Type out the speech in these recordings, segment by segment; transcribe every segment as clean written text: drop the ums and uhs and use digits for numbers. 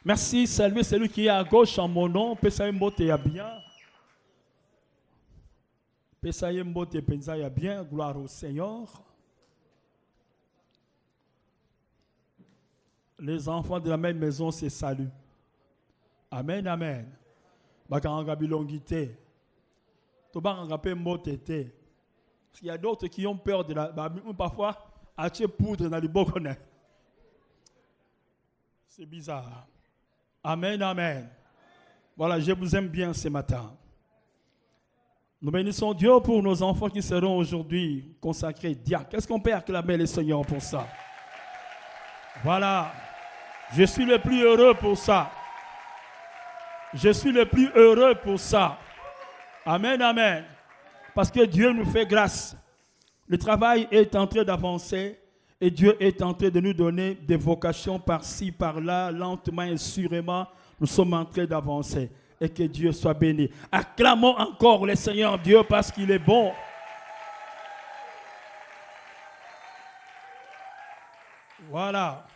Merci, saluez celui qui est à gauche en mon nom. Pesaye mbote ya bien. Pesaye mbote penza ya bien. Gloire au Seigneur. Les enfants de la même maison se saluent. Amen, amen. Bakanga bilongité. Tobanga pe mbote te. Il y a d'autres qui ont peur de la... Parfois, acheter poudre dans le bocon. C'est bizarre. Amen, amen. Voilà, je vous aime bien ce matin. Nous bénissons Dieu pour nos enfants qui seront aujourd'hui consacrés diacres. Qu'est-ce qu'on peut acclamer le Seigneur pour ça? Voilà. Je suis le plus heureux pour ça. Je suis le plus heureux pour ça. Amen, amen. Parce que Dieu nous fait grâce. Le travail est en train d'avancer et Dieu est en train de nous donner des vocations par-ci, par-là, lentement et sûrement. Nous sommes en train d'avancer et que Dieu soit béni. Acclamons encore le Seigneur Dieu parce qu'il est bon. Voilà.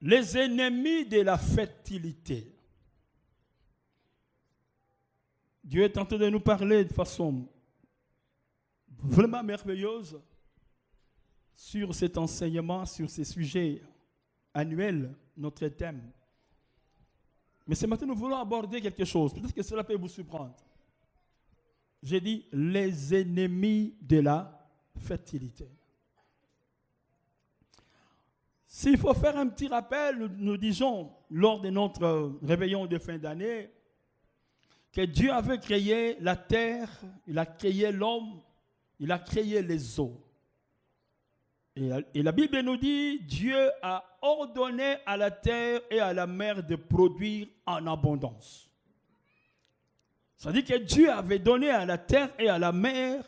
Les ennemis de la fertilité. Dieu est en train de nous parler de façon vraiment merveilleuse sur cet enseignement, sur ces sujets annuels, notre thème. Mais ce matin, nous voulons aborder quelque chose. Peut-être que cela peut vous surprendre. J'ai dit les ennemis de la fertilité. S'il faut faire un petit rappel, nous disons lors de notre réveillon de fin d'année que Dieu avait créé la terre, il a créé l'homme, il a créé les eaux. Et la Bible nous dit, Dieu a ordonné à la terre et à la mer de produire en abondance. Ça veut dire que Dieu avait donné à la terre et à la mer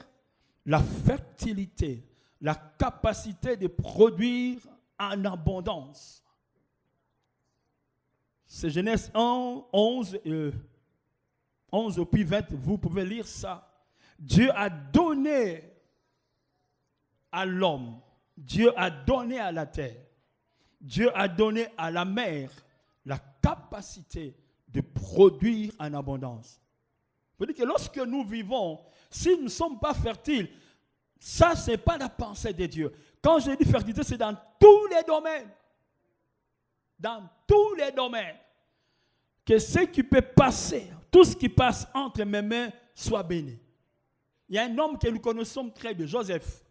la fertilité, la capacité de produire en abondance. C'est Genèse 1, 11 puis 20, vous pouvez lire ça. Dieu a donné à l'homme, Dieu a donné à la terre, Dieu a donné à la mer la capacité de produire en abondance. Ça veut dire que lorsque nous vivons, si nous ne sommes pas fertiles, ça, ce n'est pas la pensée de Dieu. Quand je dis fertilité, c'est dans tous les domaines. Dans tous les domaines. Que ce qui peut passer, tout ce qui passe entre mes mains, soit béni. Il y a un homme que nous connaissons très bien, Joseph,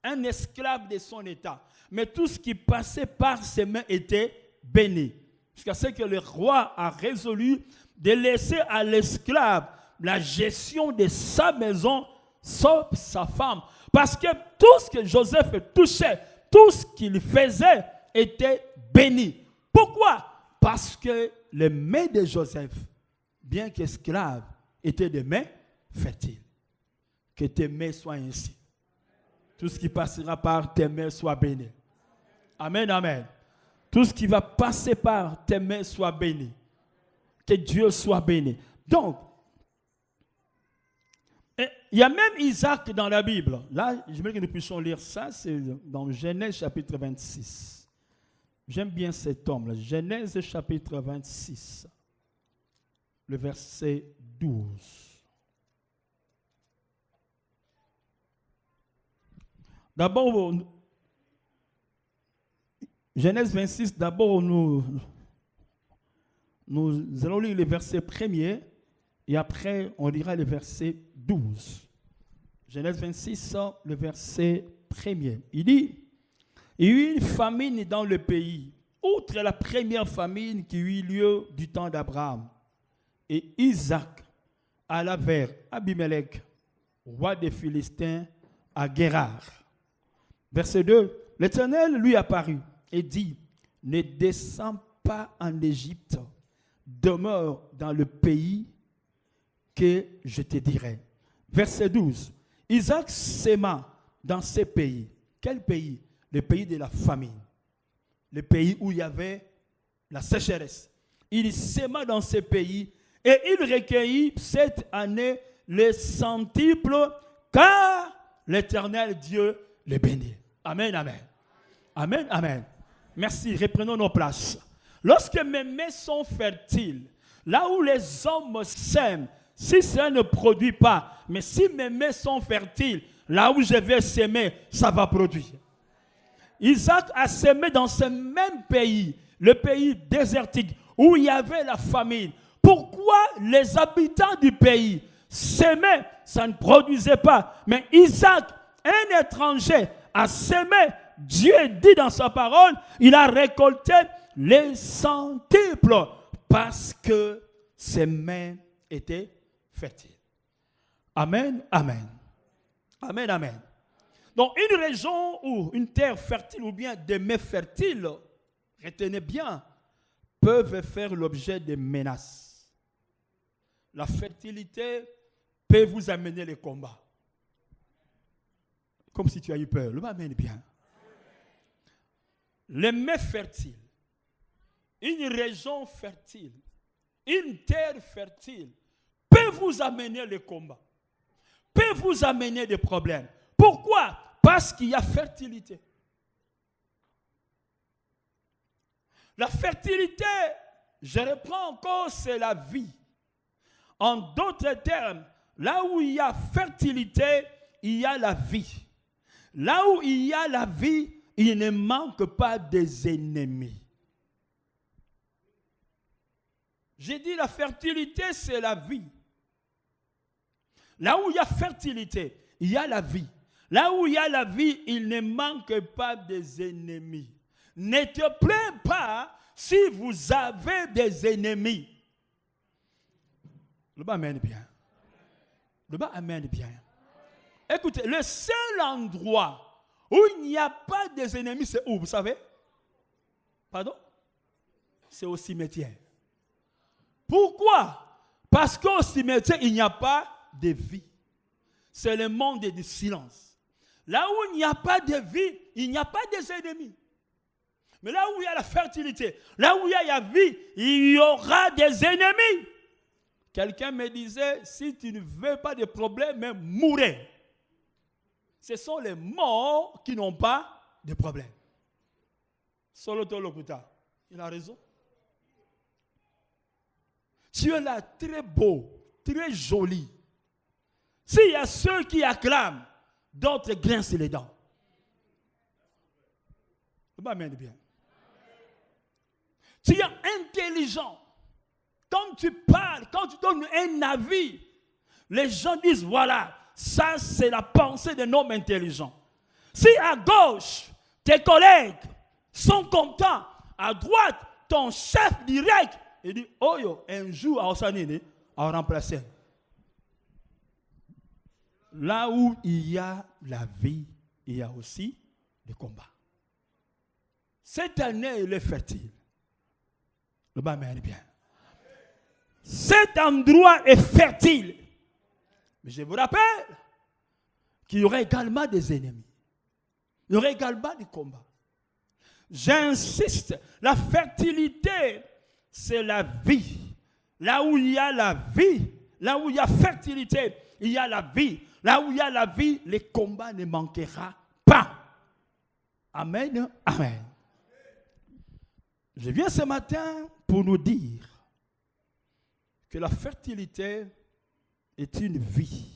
un esclave de son état. Mais tout ce qui passait par ses mains était béni. Jusqu'à ce que le roi a résolu de laisser à l'esclave la gestion de sa maison, sauf sa femme. Parce que tout ce que Joseph touchait, tout ce qu'il faisait était béni. Pourquoi? Parce que les mains de Joseph, bien qu'esclaves, étaient des mains fertiles. Que tes mains soient ainsi. Tout ce qui passera par tes mains soit béni. Amen, amen. Tout ce qui va passer par tes mains soit béni. Que Dieu soit béni. Donc, il y a même Isaac dans la Bible. Là, je veux que nous puissions lire ça. C'est dans Genèse chapitre 26. J'aime bien cet homme-là. Genèse chapitre 26. Le verset 12. D'abord, Genèse 26, d'abord nous allons lire le verset 1er et après on lira le verset 12. Genèse 26, le verset 1er. Il dit, il y eut une famine dans le pays, outre la première famine qui eut lieu du temps d'Abraham. Et Isaac alla vers Abimelech, roi des Philistins, à Guérar. Verset 2, l'Éternel lui apparut et dit, ne descends pas en Égypte, demeure dans le pays que je te dirai. Verset 12, Isaac s'aima dans ce pays. Quel pays? Le pays de la famine. Le pays où il y avait la sécheresse. Il s'aima dans ce pays et il recueillit cette année les centuples car l'Éternel Dieu le bénit. Amen, amen. Amen, amen. Merci, reprenons nos places. Lorsque mes mains sont fertiles, là où les hommes sèment, si cela ne produit pas, mais si mes mains sont fertiles, là où je vais s'aimer, ça va produire. Isaac a semé dans ce même pays, le pays désertique, où il y avait la famine. Pourquoi les habitants du pays s'aimaient, ça ne produisait pas. Mais Isaac, un étranger, a semé. Dieu dit dans sa parole, il a récolté les centuples parce que ses mains étaient fertiles. Amen, amen. Amen, amen. Donc une région ou une terre fertile ou bien des mains fertiles, retenez bien, peuvent faire l'objet de menaces. La fertilité peut vous amener les combats. Comme si tu as eu peur. Le amène bien. Les mains fertiles, une région fertile, une terre fertile peut vous amener les combats, peut vous amener des problèmes. Pourquoi? Parce qu'il y a fertilité. La fertilité, je reprends encore, c'est la vie. En d'autres termes, là où il y a fertilité, il y a la vie. Là où il y a la vie, il ne manque pas des ennemis. J'ai dit la fertilité, c'est la vie. Là où il y a fertilité, il y a la vie. Là où il y a la vie, il ne manque pas des ennemis. Ne te plains pas si vous avez des ennemis. Le bas amène bien. Le bas amène bien. Écoutez, le seul endroit où il n'y a pas des ennemis, c'est où, vous savez? Pardon? C'est au cimetière. Pourquoi? Parce qu'au cimetière, il n'y a pas de vie. C'est le monde du silence. Là où il n'y a pas de vie, il n'y a pas des ennemis. Mais là où il y a la fertilité, là où il y a la vie, il y aura des ennemis. Quelqu'un me disait, si tu ne veux pas de problème, même mourir. Ce sont les morts qui n'ont pas de problème. Solo Tolokuta, il a raison. Tu es là très beau, très joli. S'il y a ceux qui acclament, d'autres grincent les dents. Bien. Tu es intelligent. Quand tu parles, quand tu donnes un avis, les gens disent, voilà, ça c'est la pensée d'un homme intelligent. Si à gauche, tes collègues sont contents, à droite, ton chef direct, il dit, oh yo, un jour à Osanine, à remplacer. Là où il y a la vie, il y a aussi le combat. Cette année, il est fertile. Le bas mène bien. Cet endroit est fertile. Mais je vous rappelle qu'il y aurait également des ennemis. Il y aurait également des combats. J'insiste, la fertilité, c'est la vie. Là où il y a la vie, là où il y a fertilité, il y a la vie. Là où il y a la vie, les combats ne manqueront pas. Amen, amen. Je viens ce matin pour nous dire que la fertilité est une vie.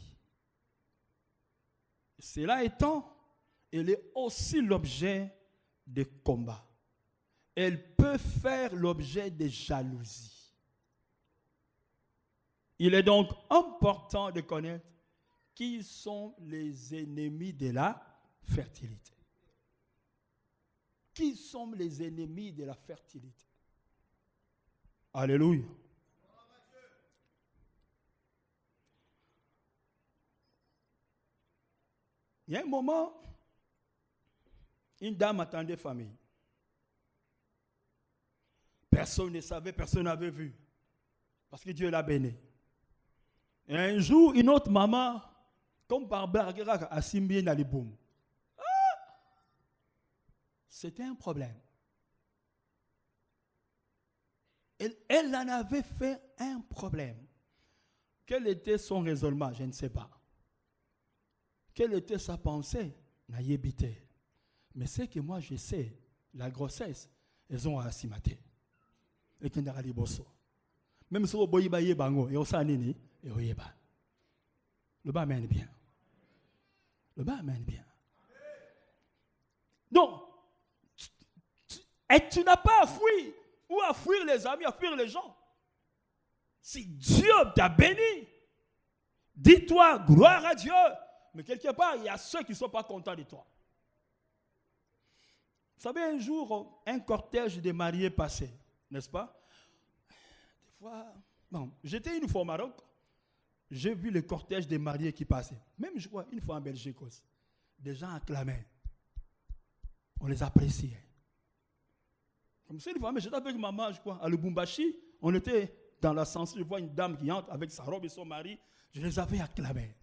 Cela étant, elle est aussi l'objet de combats. Elle peut faire l'objet de jalousie. Il est donc important de connaître qui sont les ennemis de la fertilité. Qui sont les ennemis de la fertilité? Alléluia. Il y a un moment, une dame attendait famille. Personne ne savait, personne n'avait vu. Parce que Dieu l'a béni. Et un jour, une autre maman, comme par Barguera, a simbié dans les boum. C'était un problème. Elle en avait fait un problème. Quel était son raisonnement? Je ne sais pas. Quelle était sa pensée? Naïbité. Mais c'est que moi je sais, la grossesse, elles ont assimaté. et qui n'a liboso. Même si vous boyez baye bango, et on s'en est et on y va. Le bas mène bien. Le bas mène bien. Donc, et tu n'as pas à fuir, ou à fuir les amis, à fuir les gens. Si Dieu t'a béni, dis-toi gloire à Dieu. Mais quelque part, il y a ceux qui ne sont pas contents de toi. Vous savez, un jour, un cortège de mariés passait, n'est-ce pas? Des fois, bon, j'étais une fois au Maroc, j'ai vu le cortège des mariés qui passaient. Même, je crois, une fois en Belgique aussi. Des gens acclamaient. On les appréciait. Comme ça, une fois, mais j'étais avec maman, je crois, à Lubumbashi. On était dans l'ascenseur, je vois une dame qui entre avec sa robe et son mari. Je les avais acclamés.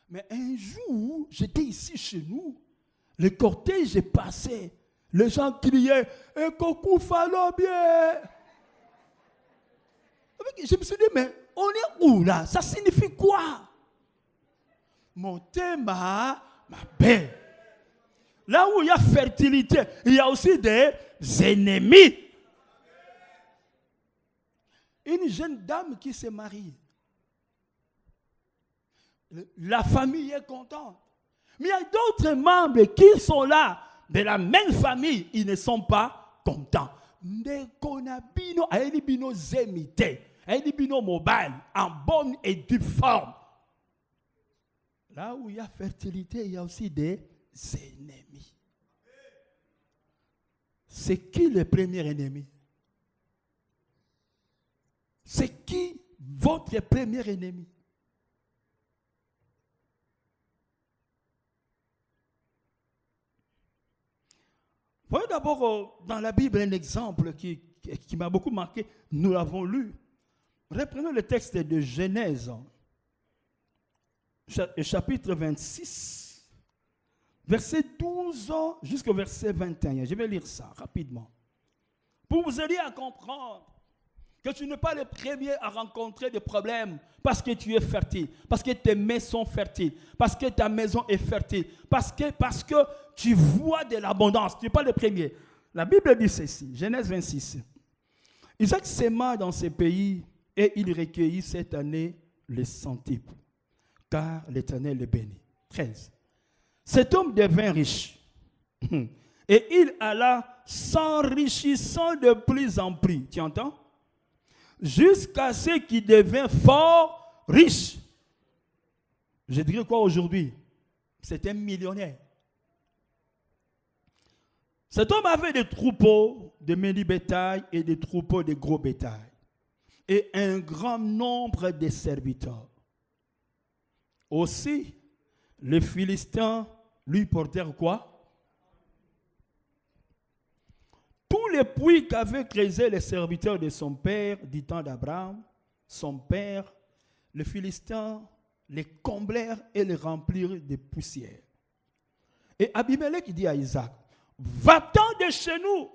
Mais un jour, j'étais ici chez nous. Le cortège est passé. Les gens criaient « Et coucou, fallait bien !» Je me suis dit, mais on est où là? Ça signifie quoi? Mon thème, ma belle. Là où il y a fertilité, il y a aussi des ennemis. Une jeune dame qui s'est mariée. La famille est contente. Mais il y a d'autres membres qui sont là, de la même famille, ils ne sont pas contents. Nekonabino, aelibino zemite, aelibino mobile, en bonne et due forme. Là où il y a fertilité, il y a aussi des ennemis. C'est qui le premier ennemi? C'est qui votre premier ennemi? Voyons d'abord dans la Bible un exemple qui m'a beaucoup marqué. Nous l'avons lu. Reprenons le texte de Genèse, chapitre 26, verset 12 jusqu'au verset 21. Je vais lire ça rapidement. Pour vous aider à comprendre que tu n'es pas le premier à rencontrer des problèmes parce que tu es fertile, parce que tes mains sont fertiles, parce que ta maison est fertile, parce que tu vois de l'abondance. Tu n'es pas le premier. La Bible dit ceci, Genèse 26. Isaac s'aima dans ce pays et il recueillit cette année les centiples, car l'Éternel le bénit. 13. Cet homme devint riche et il alla s'enrichissant de plus en plus. Tu entends? Jusqu'à ce qu'il devint fort riche. Je dirais quoi aujourd'hui? C'est un millionnaire. Cet homme avait des troupeaux de menu bétail et des troupeaux de gros bétail. Et un grand nombre de serviteurs. Aussi, les Philistins lui portèrent quoi? Tous les puits qu'avaient creusés les serviteurs de son père, du temps d'Abraham, son père, les Philistins les comblèrent et les remplirent de poussière. Et Abimelech dit à Isaac, va-t'en de chez nous,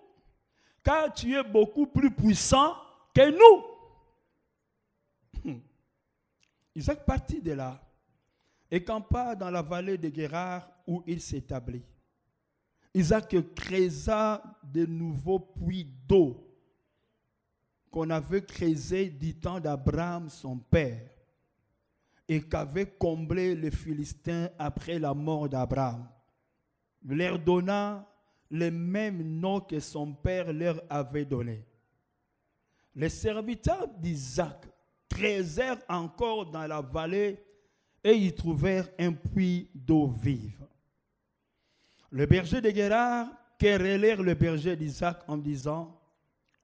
car tu es beaucoup plus puissant que nous. Isaac partit de là et campa dans la vallée de Guérar où il s'établit. Isaac creusa de nouveaux puits d'eau qu'on avait creusés du temps d'Abraham, son père, et qu'avaient comblé les Philistins après la mort d'Abraham. Il leur donna les mêmes noms que son père leur avait donnés. Les serviteurs d'Isaac creusèrent encore dans la vallée et y trouvèrent un puits d'eau vive. Le berger de Guérar querellèrent le berger d'Isaac en disant,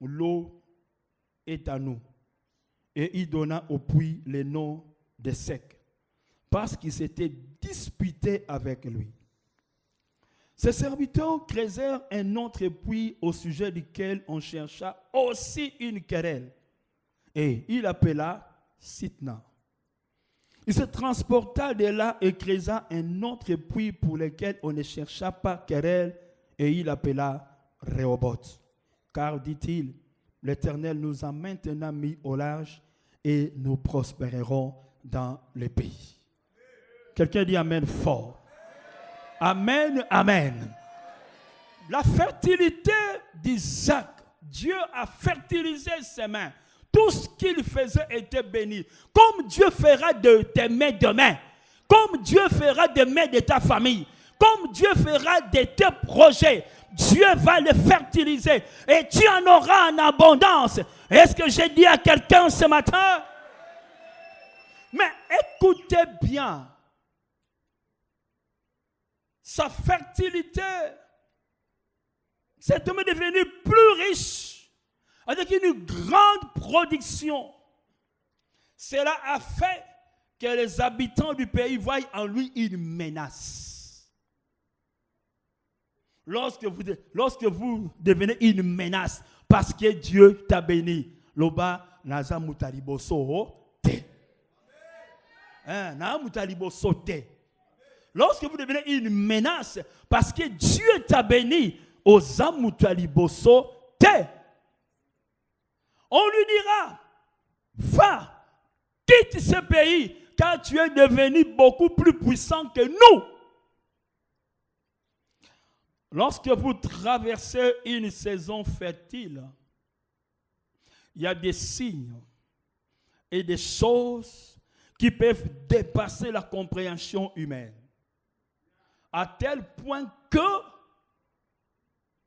l'eau est à nous. Et il donna au puits le nom de Sec, parce qu'il s'était disputé avec lui. Ses serviteurs creusèrent un autre puits au sujet duquel on chercha aussi une querelle. Et il appela Sitna. Il se transporta de là et creusa un autre puits pour lequel on ne chercha pas querelle, et il appela Rehoboth. Car, dit-il, l'Éternel nous a maintenant mis au large et nous prospérerons dans le pays. Quelqu'un dit Amen fort. Amen, amen. La fertilité d'Isaac Dieu a fertilisé ses mains. Tout ce qu'il faisait était béni. Comme Dieu fera de tes mains demain, comme Dieu fera des mains de ta famille, comme Dieu fera de tes projets, Dieu va les fertiliser et tu en auras en abondance. Est-ce que j'ai dit à quelqu'un ce matin? Mais écoutez bien. Sa fertilité, c'est devenu plus riche, avec une grande production. Cela a fait que les habitants du pays voient en lui une menace. Lorsque vous devenez une menace, parce que Dieu t'a béni, loba naza mutaliboso te. Na mutaliboso te. Lorsque vous devenez une menace, parce que Dieu t'a béni, aux amutaliboso te. On lui dira, va, quitte ce pays, car tu es devenu beaucoup plus puissant que nous. Lorsque vous traversez une saison fertile, il y a des signes et des choses qui peuvent dépasser la compréhension humaine. À tel point que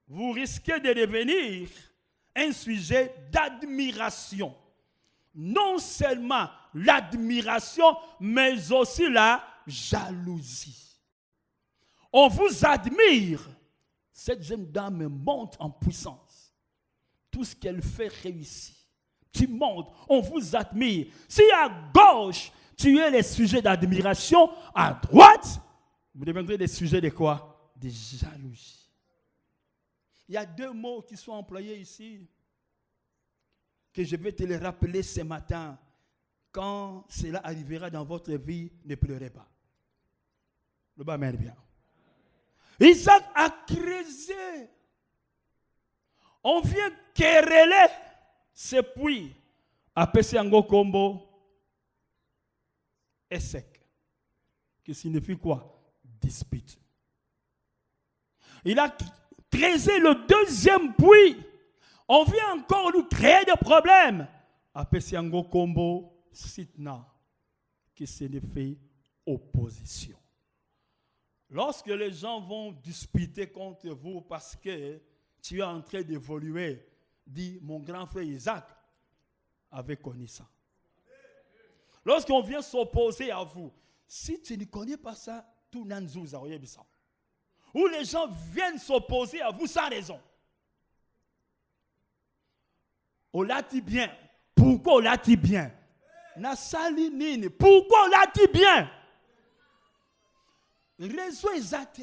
vous risquez de devenir un sujet d'admiration. Non seulement l'admiration, mais aussi la jalousie. On vous admire. Cette jeune dame monte en puissance. Tout ce qu'elle fait réussit. Tu montes, on vous admire. Si à gauche, tu es les sujets d'admiration, à droite, vous deviendrez des sujets de quoi? De jalousie. Il y a deux mots qui sont employés ici, que je vais te les rappeler ce matin. Quand cela arrivera dans votre vie, ne pleurez pas. Le bas mène bien. Isaac a creusé. On vient quereller ce puits. Apesi yango kombo Esek. Qui signifie quoi? Dispute. Il a creusé le deuxième puits. On vient encore lui créer des problèmes. Apesi yango kombo Sitna. Qui signifie opposition. Lorsque les gens vont disputer contre vous parce que tu es en train d'évoluer, dit mon grand frère Isaac avait connu ça. Lorsqu'on vient s'opposer à vous, si tu ne connais pas ça, tout nanzouza, ou les gens viennent s'opposer à vous sans raison. On l'a dit bien. Pourquoi on l'a dit bien? Nasalinine. Pourquoi on l'a dit bien? Réseau Isaac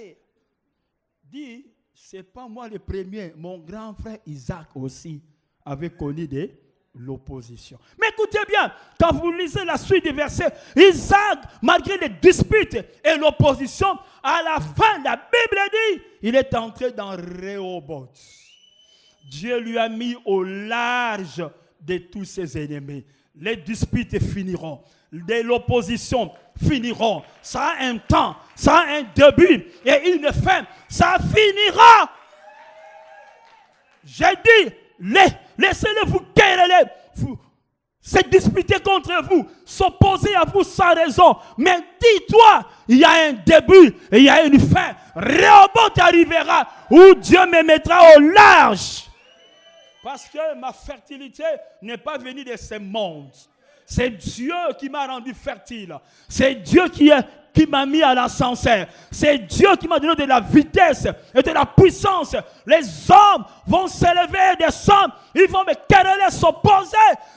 dit, c'est pas moi le premier, mon grand frère Isaac aussi avait connu de l'opposition. Mais écoutez bien, quand vous lisez la suite des versets, Isaac, malgré les disputes et l'opposition, à la fin, la Bible dit, il est entré dans Rehoboth. Dieu lui a mis au large de tous ses ennemis. Les disputes finiront. L'opposition finiront. Ça a un temps, ça a un début et une fin. Ça finira. J'ai dit, laissez-le vous quereller, se disputer contre vous, s'opposer à vous sans raison. Mais dis-toi, il y a un début et il y a une fin. Rehoboth arrivera où Dieu me mettra au large. Parce que ma fertilité n'est pas venue de ce monde. C'est Dieu qui m'a rendu fertile. C'est Dieu qui m'a mis à l'ascenseur. C'est Dieu qui m'a donné de la vitesse et de la puissance. Les hommes vont s'élever, descendre. Ils vont me quereller, s'opposer.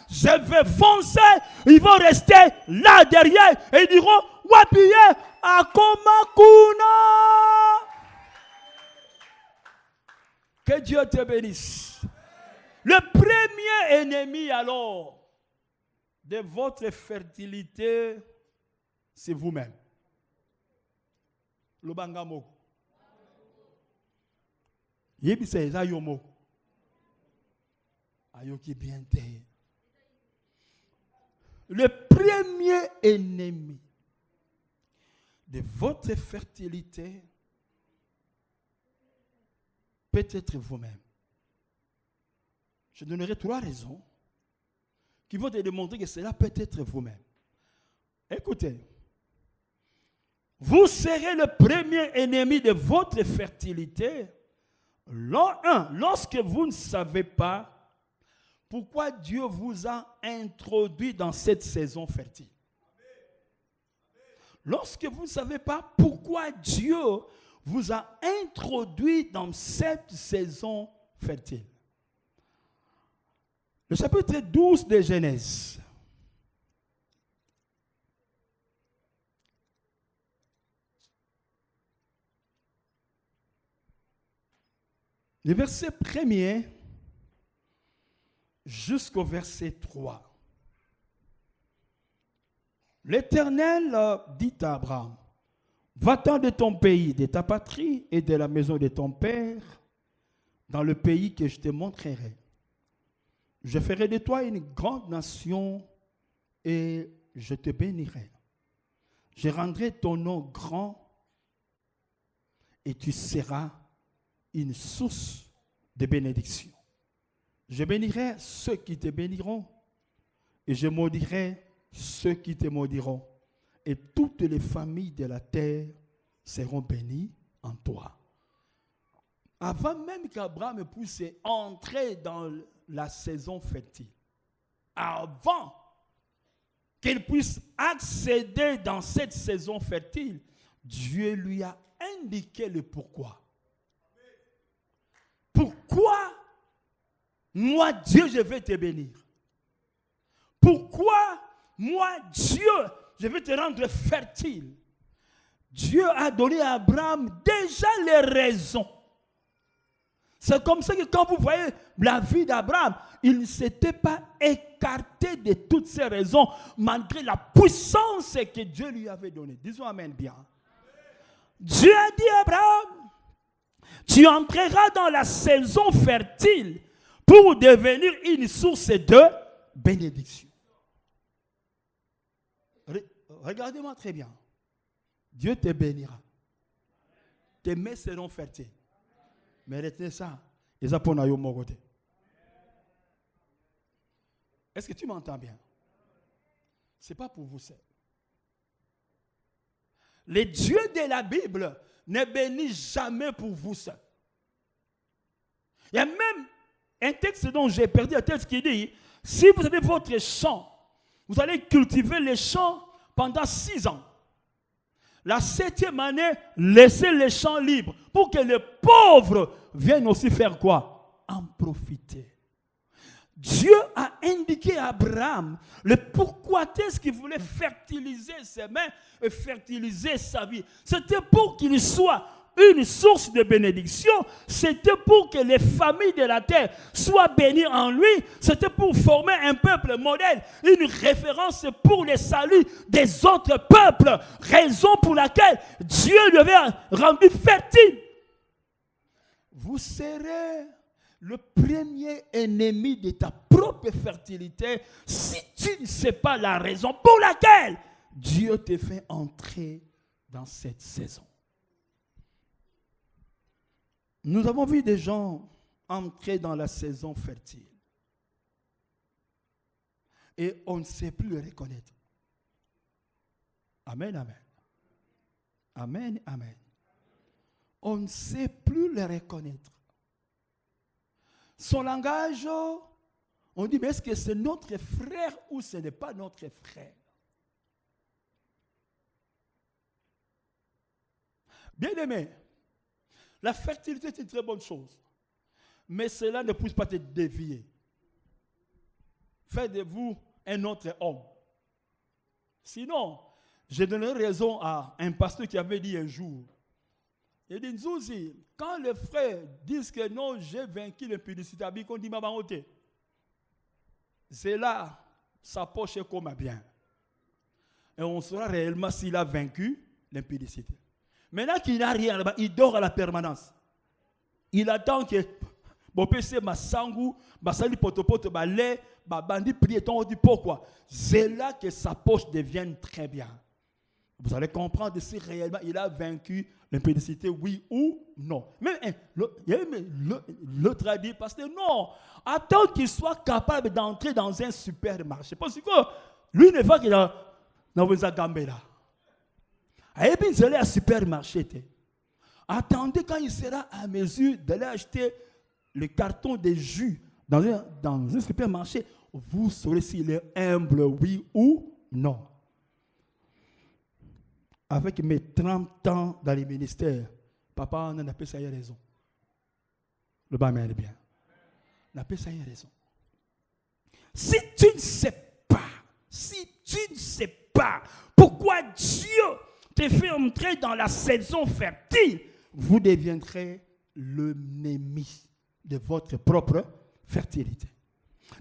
Je vais foncer. Ils vont rester là derrière. Et ils diront, Wapiye, Akomakuna. Que Dieu te bénisse. Le premier ennemi alors de votre fertilité, c'est vous-même. Le bangamo. Yebisa ezayomo. Ayoki biente. Le premier ennemi de votre fertilité peut être vous-même. Je donnerai 3 raisons qui vont te démontrer que cela peut être vous-même. Écoutez, vous serez le premier ennemi de votre fertilité. Lorsque vous ne savez pas pourquoi Dieu vous a introduit dans cette saison fertile. Lorsque vous ne savez pas pourquoi Dieu vous a introduit dans cette saison fertile. Le chapitre 12 de Genèse. Le verset 1er jusqu'au verset 3. L'Éternel dit à Abraham, va-t'en de ton pays, de ta patrie et de la maison de ton père, dans le pays que je te montrerai. Je ferai de toi une grande nation et je te bénirai. Je rendrai ton nom grand et tu seras une source de bénédiction. Je bénirai ceux qui te béniront et je maudirai ceux qui te maudiront. Et toutes les familles de la terre seront bénies en toi. Avant même qu'Abraham puisse entrer dans la saison fertile, avant qu'il puisse accéder dans cette saison fertile, Dieu lui a indiqué le pourquoi. Pourquoi moi, Dieu, je vais te bénir? Pourquoi moi, Dieu, je vais te rendre fertile? Dieu a donné à Abraham déjà les raisons. C'est comme ça que quand vous voyez la vie d'Abraham, il ne s'était pas écarté de toutes ces raisons, malgré la puissance que Dieu lui avait donnée. Disons amen bien. Dieu a dit à Abraham, tu entreras dans la saison fertile pour devenir une source de bénédiction. Regardez-moi très bien. Dieu te bénira. Tes mains seront fertiles. Mais retenez ça. Est-ce que tu m'entends bien? Ce n'est pas pour vous seul. Les dieux de la Bible ne bénissent jamais pour vous seul. Il y a même un texte dont j'ai perdu un texte qui dit, si vous avez votre champ, vous allez cultiver les champs pendant 6 ans. La 7e année, laissez les champs libres pour que les pauvres viennent aussi faire quoi? En profiter. Dieu a indiqué à Abraham le pourquoi est-ce qu'il voulait fertiliser ses mains et fertiliser sa vie. C'était pour qu'il soit une source de bénédiction. C'était pour que les familles de la terre soient bénies en lui. C'était pour former un peuple modèle, une référence pour le salut des autres peuples. Raison pour laquelle Dieu lui avait rendu fertile. Vous serez le premier ennemi de ta propre fertilité si tu ne sais pas la raison pour laquelle Dieu te fait entrer dans cette saison. Nous avons vu des gens entrer dans la saison fertile. Et on ne sait plus le reconnaître. Amen, amen. Amen, amen. On ne sait plus le reconnaître. Son langage, on dit, mais est-ce que c'est notre frère ou ce n'est pas notre frère? Bien-aimé, la fertilité est une très bonne chose. Mais cela ne pousse pas te dévier. Faites de vous un autre homme. Sinon, je donnerai raison à un pasteur qui avait dit un jour, il dit, Nzouzi, quand les frères disent que non, j'ai vaincu l'impudicité, on dit, maman, c'est là, sa poche est comme bien. Et on saura réellement s'il a vaincu l'impudicité. Maintenant qu'il n'a rien là-bas, il dort à la permanence. Il attend que mon PC ma sangou, ma sali potopoto, ma lait, ma bandi prié, on dit pourquoi. C'est là que sa poche devienne très bien. Vous allez comprendre si réellement il a vaincu l'impudicité, oui ou non. Mais l'autre a dit, pasteur, non, attends qu'il soit capable d'entrer dans un supermarché. Parce que lui ne va que dans vos agambes là. Et puis il allait à supermarché. Attendez quand il sera à mesure d'aller acheter le carton de jus dans un supermarché, vous saurez s'il est humble, oui ou non. Avec mes 30 ans dans les ministères, papa, on a appelé ça, il y a raison. Le bas mène bien. On a appelé ça, il y a raison. Si tu ne sais pas pourquoi Dieu te fait entrer dans la saison fertile, vous deviendrez l'ennemi de votre propre fertilité.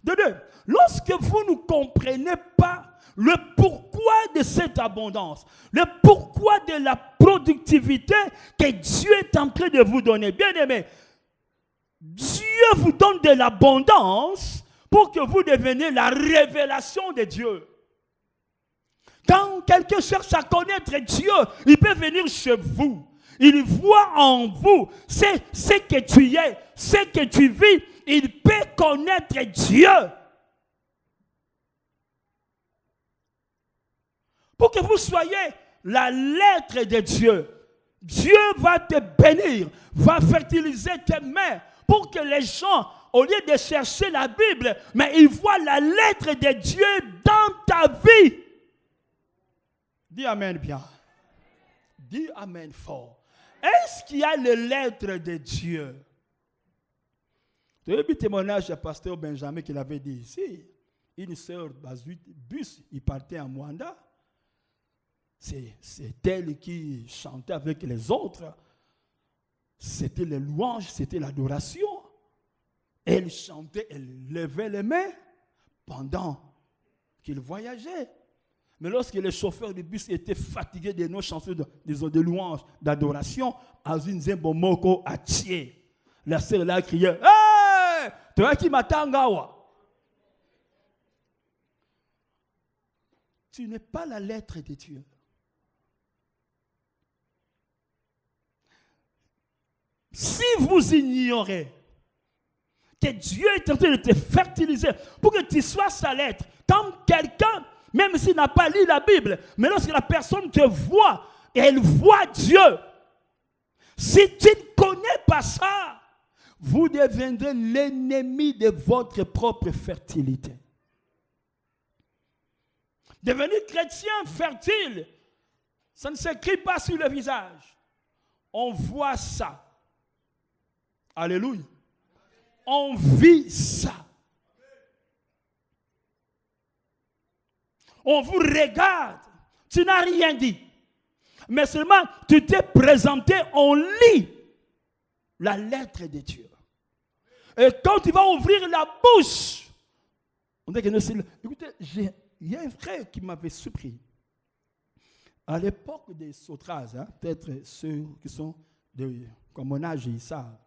De deux, lorsque vous ne comprenez pas le pourquoi de cette abondance, le pourquoi de la productivité que Dieu est en train de vous donner, bien aimé, Dieu vous donne de l'abondance pour que vous deveniez la révélation de Dieu. Quand quelqu'un cherche à connaître Dieu, il peut venir chez vous. Il voit en vous ce que tu es, ce que tu vis. Il peut connaître Dieu. Pour que vous soyez la lettre de Dieu. Dieu va te bénir, va fertiliser tes mains pour que les gens, au lieu de chercher la Bible, mais ils voient la lettre de Dieu dans ta vie. Dis Amen bien. Dis Amen fort. Est-ce qu'il y a les lettres de Dieu? Tu as vu le témoignage du pasteur Benjamin qu'il avait dit ici. Une sœur bus, il partait en Mwanda. C'est elle qui chantait avec les autres. C'était les louanges, c'était l'adoration. Elle chantait, elle levait les mains pendant qu'il voyageait. Mais lorsque le chauffeur du bus était fatigué de nos chansons de louanges, d'adoration, Azunze Bomoko a tué. La sœur là criait, hey! Toi qui m'attangawa. Tu n'es pas la lettre de Dieu. Si vous ignorez que Dieu est en train de te fertiliser pour que tu sois sa lettre, comme quelqu'un, même s'il n'a pas lu la Bible, mais lorsque la personne te voit, et elle voit Dieu, si tu ne connais pas ça, vous deviendrez l'ennemi de votre propre fertilité. Devenir chrétien fertile, ça ne s'écrit pas sur le visage. On voit ça. Alléluia. On vit ça. On vous regarde. Tu n'as rien dit. Mais seulement tu t'es présenté, on lit la lettre de Dieu. Et quand tu vas ouvrir la bouche, on dit que écoutez, il y a un frère qui m'avait surpris. À l'époque des Sotras, peut-être ceux qui sont comme mon âge, ils savent.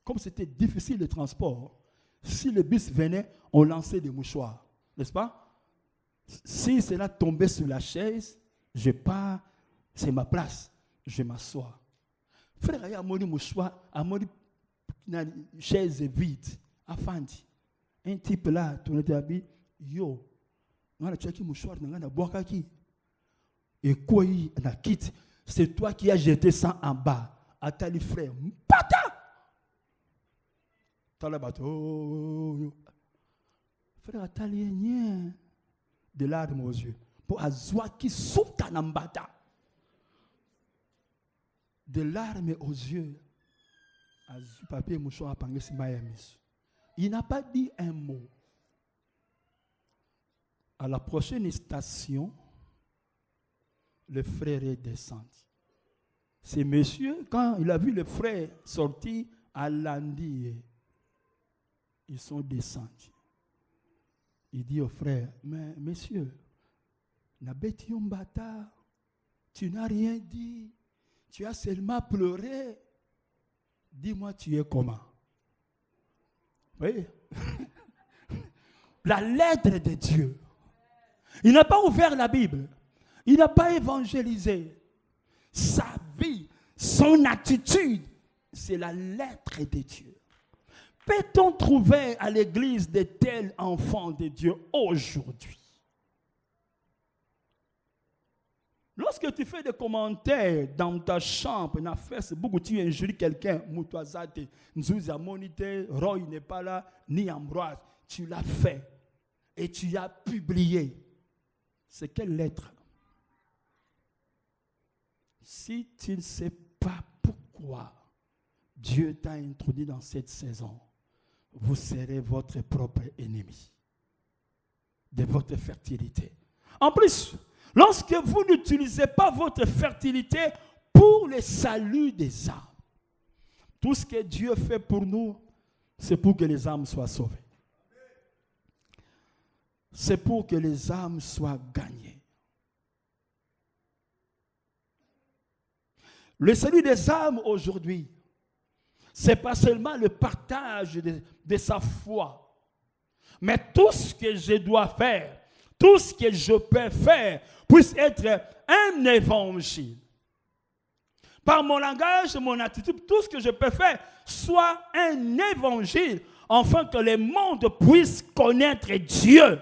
Comme c'était difficile le transport, si le bus venait, on lançait des mouchoirs. N'est-ce pas? Si cela tombait sur la chaise, je pars, c'est ma place, je m'assois. Frère, il y a mon mouchoir, à mon chaise vide, afandi. Un type là, tu es habillé, yo, on a checké mouchoir, on a boire qui. Et quoi, on a quitté. C'est toi qui as jeté ça en bas. Attends, frère, pata! Frère, attends, de larmes aux yeux. Pour azwa qui saute en bata. De larmes aux yeux. Papier mouchoir à il n'a pas dit un mot. À la prochaine station, le frère est descendu. C'est monsieur, quand il a vu le frère sortir à lundi, ils sont descendus. Il dit au frère, mais monsieur, tu n'as rien dit, tu as seulement pleuré. Dis-moi, tu es comment? Oui. La lettre de Dieu. Il n'a pas ouvert la Bible. Il n'a pas évangélisé. Sa vie, son attitude, c'est la lettre de Dieu. Peut-on trouver à l'église de tels enfants de Dieu aujourd'hui? Lorsque tu fais des commentaires dans ta chambre, dans Facebook, tu injures quelqu'un, Moutouazate, Nzouza Monite, Roy n'est pas là, ni Ambroise, tu l'as fait et tu as publié. C'est quelle lettre? Si tu ne sais pas pourquoi Dieu t'a introduit dans cette saison, vous serez votre propre ennemi de votre fertilité. En plus, lorsque vous n'utilisez pas votre fertilité pour le salut des âmes, tout ce que Dieu fait pour nous, c'est pour que les âmes soient sauvées. C'est pour que les âmes soient gagnées. Le salut des âmes aujourd'hui, ce n'est pas seulement le partage de sa foi, mais tout ce que je dois faire, tout ce que je peux faire, puisse être un évangile. Par mon langage, mon attitude, tout ce que je peux faire soit un évangile, afin que le monde puisse connaître Dieu.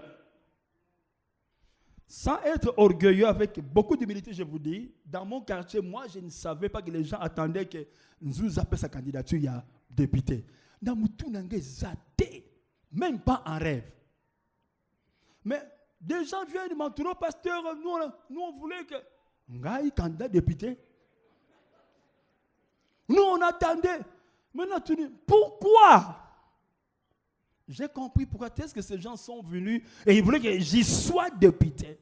Sans être orgueilleux, avec beaucoup d'humilité, je vous dis, dans mon quartier, moi, je ne savais pas que les gens attendaient que nous appelions sa candidature il y a député. Dans mon tout même pas en rêve. Mais des gens viennent m'entourer, pasteur, nous on voulait que Ngaï candidat député. Nous on attendait. Maintenant tu dis, pourquoi? J'ai compris pourquoi est-ce que ces gens sont venus et ils voulaient que j'y sois député.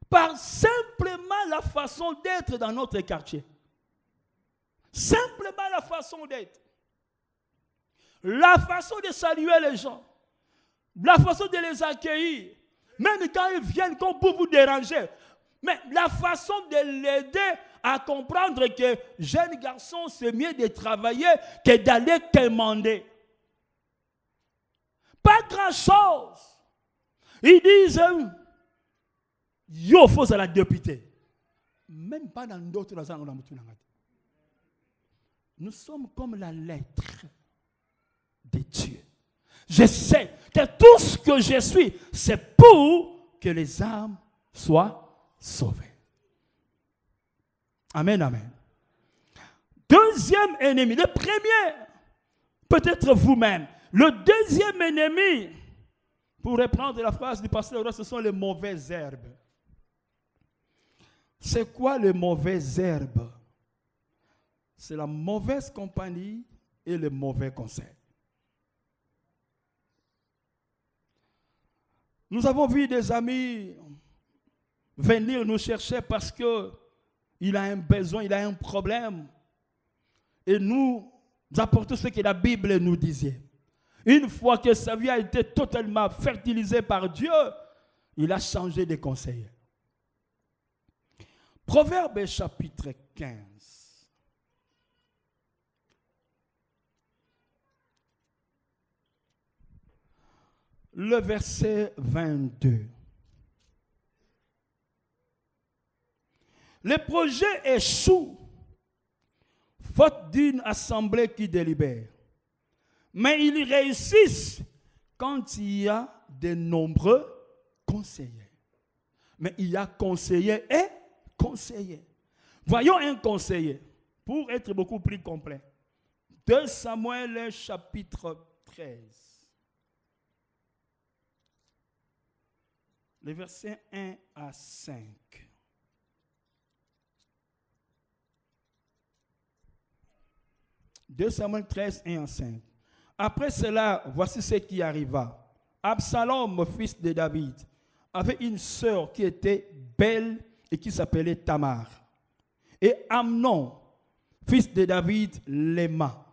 Par simplement la façon d'être dans notre quartier. Simplement la façon d'être. La façon de saluer les gens. La façon de les accueillir. Même quand ils viennent, qu'on peut vous déranger. Mais la façon de l'aider à comprendre que jeune garçon, c'est mieux de travailler que d'aller commander. Pas grand-chose. Ils disent, yo, faut à la députée. Même pas dans d'autres langues. Nous sommes comme la lettre de Dieu. Je sais que tout ce que je suis, c'est pour que les âmes soient sauvées. Amen, amen. Deuxième ennemi, le premier, peut-être vous-même. Le deuxième ennemi, pour reprendre la phrase du pasteur, ce sont les mauvaises herbes. C'est quoi les mauvaises herbes? C'est la mauvaise compagnie et le mauvais conseil. Nous avons vu des amis venir nous chercher parce qu'il a un besoin, il a un problème. Et nous apportons ce que la Bible nous disait. Une fois que sa vie a été totalement fertilisée par Dieu, il a changé de conseiller. Proverbe chapitre 15. Le verset 22. Les projets échouent, faute d'une assemblée qui délibère. Mais ils réussissent quand il y a de nombreux conseillers. Mais il y a conseillers et conseillers. Voyons un conseiller, pour être beaucoup plus complet. 2 Samuel chapitre 13. Les versets 1 à 5. « 2 Samuel 13, 1 à 5. Après cela, voici ce qui arriva. Absalom, fils de David, avait une sœur qui était belle et qui s'appelait Tamar. Et Amnon, fils de David, l'aima.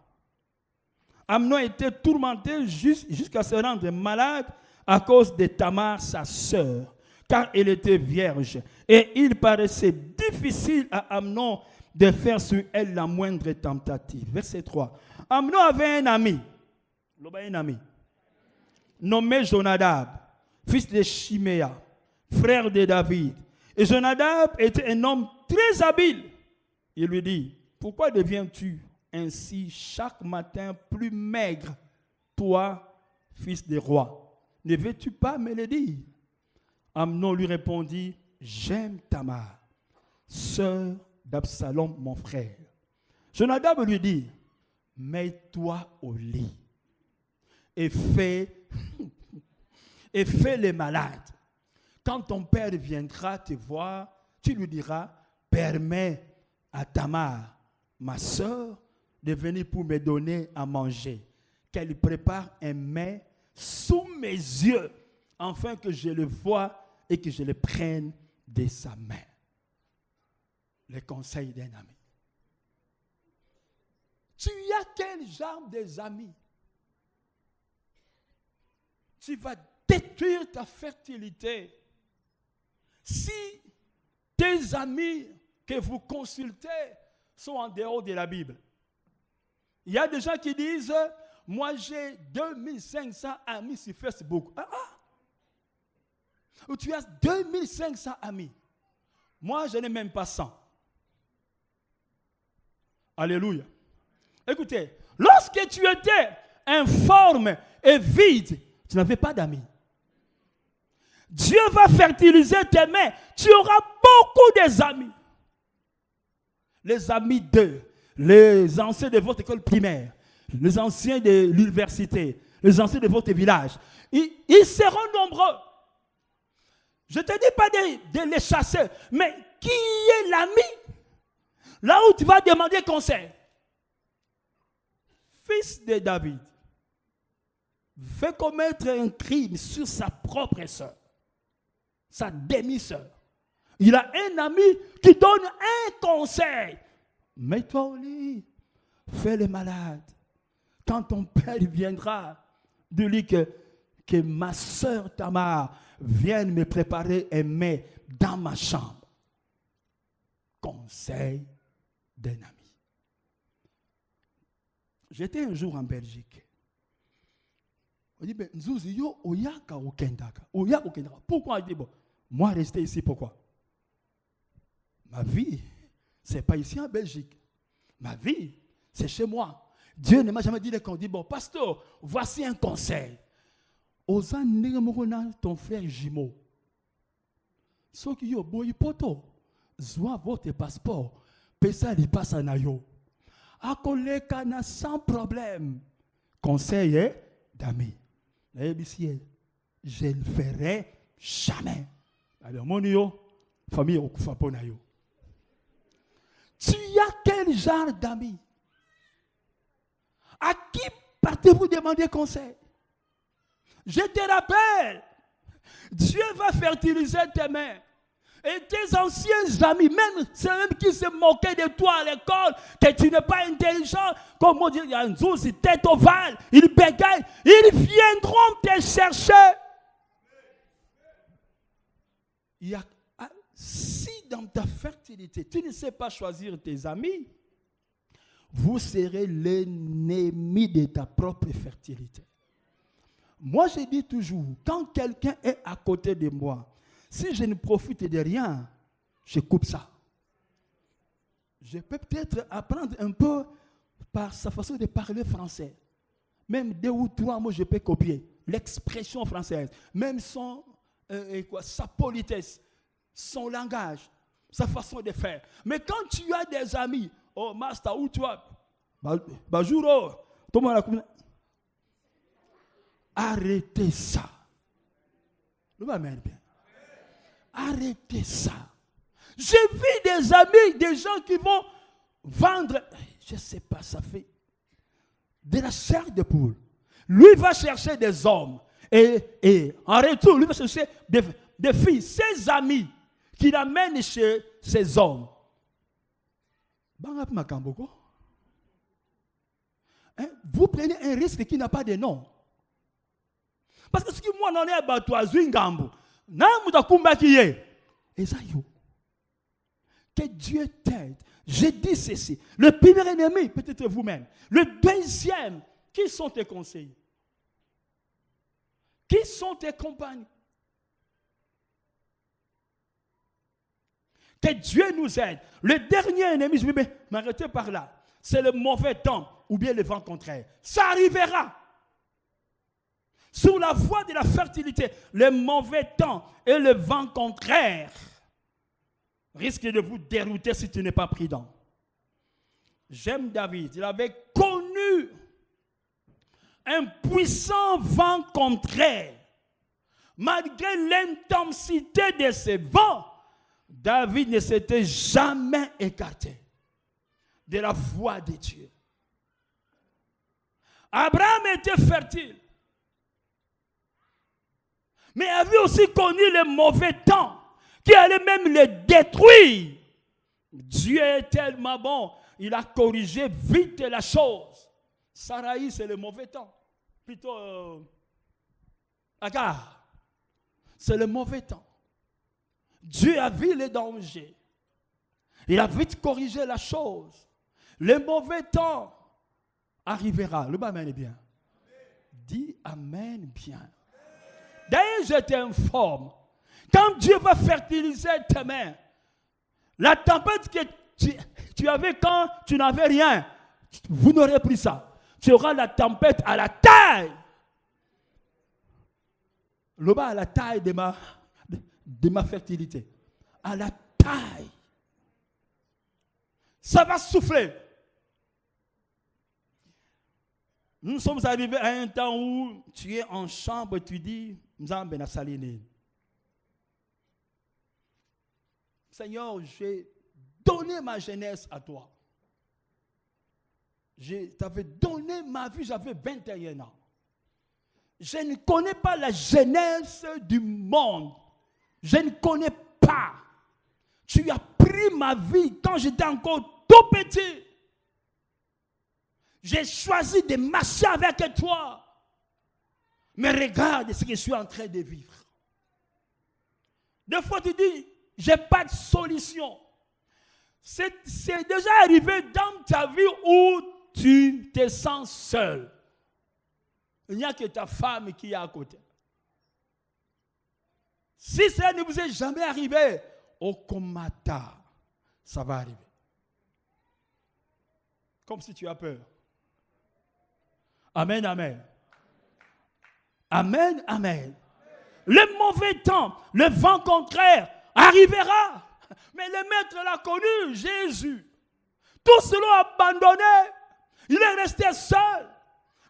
Amnon était tourmenté jusqu'à se rendre malade à cause de Tamar, sa sœur, car elle était vierge. Et il paraissait difficile à Amnon de faire sur elle la moindre tentative. Verset 3. Amnon avait un ami, nommé Jonadab, fils de Chiméa, frère de David. Et Jonadab était un homme très habile. Il lui dit, pourquoi deviens-tu ainsi chaque matin plus maigre, toi, fils de roi? Ne veux-tu pas me le dire? Amnon lui répondit, j'aime Tamar, sœur d'Absalom, mon frère. Jonadab lui dit, mets-toi au lit et fais les malades. Quand ton père viendra te voir, tu lui diras, permets à Tamar, ma sœur, de venir pour me donner à manger, qu'elle prépare un mets sous mes yeux, afin que je le voie et que je le prenne de sa main. Les conseils d'un ami. Tu as quel genre des amis? Tu vas détruire ta fertilité si tes amis que vous consultez sont en dehors de la Bible. Il y a des gens qui disent, moi j'ai 2500 amis sur Facebook. Ou tu as 2500 amis. Moi je n'ai même pas 100. Alléluia. Écoutez, lorsque tu étais informe et vide, tu n'avais pas d'amis. Dieu va fertiliser tes mains. Tu auras beaucoup d'amis. Les amis d'eux, les anciens de votre école primaire, les anciens de l'université, les anciens de votre village. Ils seront nombreux. Je ne te dis pas de les chasser, mais qui est l'ami? Là où tu vas demander conseil. Fils de David veut commettre un crime sur sa propre sœur, sa demi-sœur. Il a un ami qui donne un conseil. Mets-toi au lit, fais le malade. Quand ton père viendra, dis-lui que ma sœur Tamar vienne me préparer un mets dans ma chambre. Conseil d'un ami. J'étais un jour en Belgique. On dit, pourquoi? Il dit, bon, moi rester ici, pourquoi? Ma vie, ce n'est pas ici en Belgique. Ma vie, c'est chez moi. Dieu ne m'a jamais dit qu'on dit, bon, pasteur, voici un conseil. Aux années, ton frère jumeau. Ceux qui ont boy poto, soit votre passeport, pesa li passe en ayo. A collègue sans problème. Conseil d'amis. Je ne le ferai jamais. Alors, mon yo, famille au Kufaponayo. Tu as quel genre d'amis? À qui partez-vous demander conseil? Je te rappelle, Dieu va fertiliser tes mains. Et tes anciens amis, même ceux qui se moquaient de toi à l'école, que tu n'es pas intelligent, comme on dit, il y a un jour, c'est tête ovale, ils bégayent, ils viendront te chercher. Si dans ta fertilité, tu ne sais pas choisir tes amis, vous serez l'ennemi de ta propre fertilité. Moi, je dis toujours, quand quelqu'un est à côté de moi, si je ne profite de rien, je coupe ça. Je peux peut-être apprendre un peu par sa façon de parler français. Même 2 ou 3 mots, je peux copier. L'expression française, même sa politesse, son langage, sa façon de faire. Mais quand tu as des amis, oh, master, où tu as? Bonjour, tout le monde. Arrêtez ça. Le bien. Arrêtez ça. J'ai vu des amis, des gens qui vont vendre, je ne sais pas, ça fait de la chair de poule. Lui va chercher des hommes. Et en retour, lui va chercher des filles, ses amis, qui l'amènent chez ces hommes. Vous prenez un risque qui n'a pas de nom. Parce que ce qui moi n'en est pas toi, Zwingambo. Que Dieu t'aide. Je dis ceci. Le premier ennemi, peut-être vous-même. Le deuxième, qui sont tes conseillers? Qui sont tes compagnes? Que Dieu nous aide. Le dernier ennemi, je vais m'arrêter par là. C'est le mauvais temps ou bien le vent contraire. Ça arrivera. Sur la voie de la fertilité, le mauvais temps et le vent contraire risquent de vous dérouter si tu n'es pas prudent. J'aime David. Il avait connu un puissant vent contraire. Malgré l'intensité de ces vents, David ne s'était jamais écarté de la voie de Dieu. Abraham était fertile, mais avait aussi connu le mauvais temps qui allait même le détruire. Dieu est tellement bon, il a corrigé vite la chose. Saraï, c'est le mauvais temps. Plutôt Agar, c'est le mauvais temps. Dieu a vu les dangers. Il a vite corrigé la chose. Le mauvais temps arrivera. Le amen est bien. Dis amen bien. D'ailleurs, je t'informe. Quand Dieu va fertiliser tes mains, la tempête que tu avais quand tu n'avais rien, vous n'aurez plus ça. Tu auras la tempête à la taille. Le bas à la taille de ma fertilité. À la taille. Ça va souffler. Nous sommes arrivés à un temps où tu es en chambre et tu dis, Seigneur, j'ai donné ma jeunesse à toi. Je t'avais donné ma vie, j'avais 21 ans. Je ne connais pas la jeunesse du monde. Je ne connais pas. Tu as pris ma vie quand j'étais encore tout petit. J'ai choisi de marcher avec toi. Mais regarde ce que je suis en train de vivre. Des fois tu dis, je n'ai pas de solution. C'est déjà arrivé dans ta vie où tu te sens seul. Il n'y a que ta femme qui est à côté. Si ça ne vous est jamais arrivé, au comata, ça va arriver. Comme si tu as peur. Amen, amen. Amen, amen. Le mauvais temps, le vent contraire arrivera. Mais le maître l'a connu, Jésus. Tout cela abandonné. Il est resté seul.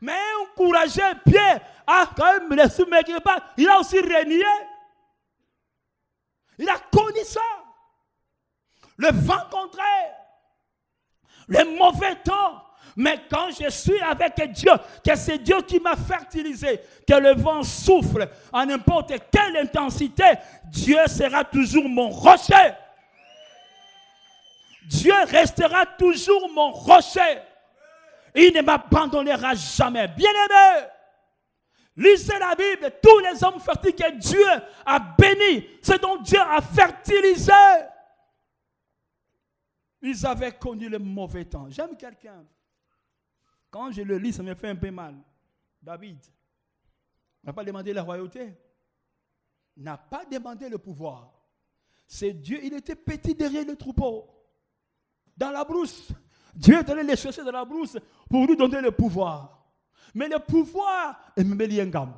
Mais encouragé, Pierre a quand même laissé me pas. Il a aussi régné. Il a connu ça. Le vent contraire. Le mauvais temps. Mais quand je suis avec Dieu, que c'est Dieu qui m'a fertilisé, que le vent souffle à n'importe quelle intensité, Dieu sera toujours mon rocher. Dieu restera toujours mon rocher. Il ne m'abandonnera jamais. Bien-aimé, lisez la Bible. Tous les hommes fertiles que Dieu a bénis, c'est dont Dieu a fertilisé. Ils avaient connu le mauvais temps. J'aime quelqu'un. Quand je le lis, ça me fait un peu mal. David n'a pas demandé la royauté. N'a pas demandé le pouvoir. C'est Dieu, il était petit derrière le troupeau. Dans la brousse. Dieu est allé les chercher dans la brousse pour lui donner le pouvoir. Mais le pouvoir est même liengam.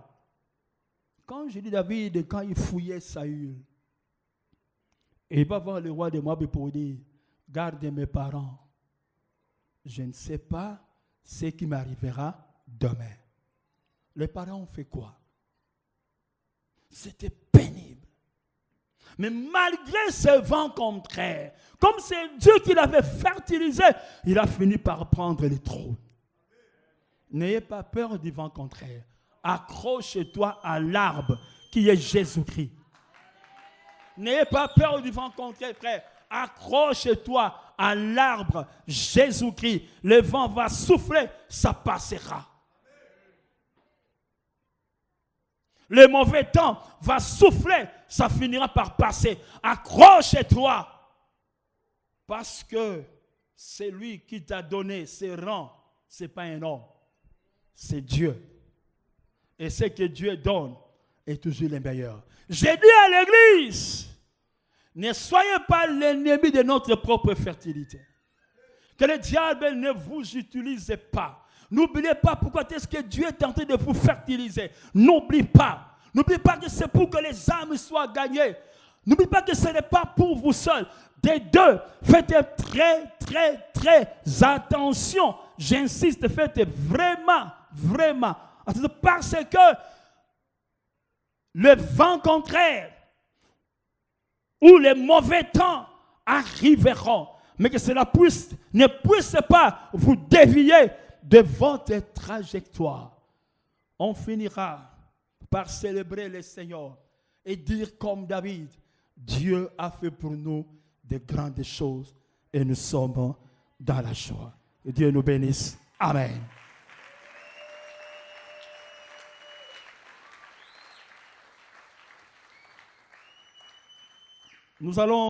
Quand je dis David, quand il fouillait Saül, et il va voir le roi de Moab pour dire, garde mes parents. Je ne sais pas ce qui m'arrivera demain. Les parents ont fait quoi? C'était pénible. Mais malgré ce vent contraire, comme c'est Dieu qui l'avait fertilisé, il a fini par prendre le trône. N'ayez pas peur du vent contraire. Accroche-toi à l'arbre qui est Jésus-Christ. N'ayez pas peur du vent contraire, frère. Accroche-toi à l'arbre Jésus-Christ. Le vent va souffler, ça passera. Le mauvais temps va souffler, ça finira par passer. Accroche-toi. Parce que c'est lui qui t'a donné ses rangs. Ce n'est pas un homme. C'est Dieu. Et ce que Dieu donne est toujours le meilleur. J'ai dit à l'église, Ne soyez pas l'ennemi de notre propre fertilité. Que le diable ne vous utilise pas. N'oubliez pas pourquoi est-ce que Dieu est en train de vous fertiliser. N'oublie pas. N'oubliez pas que c'est pour que les âmes soient gagnées. N'oubliez pas que ce n'est pas pour vous seul. Des deux, faites très attention. J'insiste, faites vraiment. Parce que le vent contraire ou les mauvais temps arriveront. Mais que cela ne puisse pas vous dévier de votre trajectoire. On finira par célébrer le Seigneur et dire comme David, Dieu a fait pour nous de grandes choses et nous sommes dans la joie. Que Dieu nous bénisse. Amen. Nous allons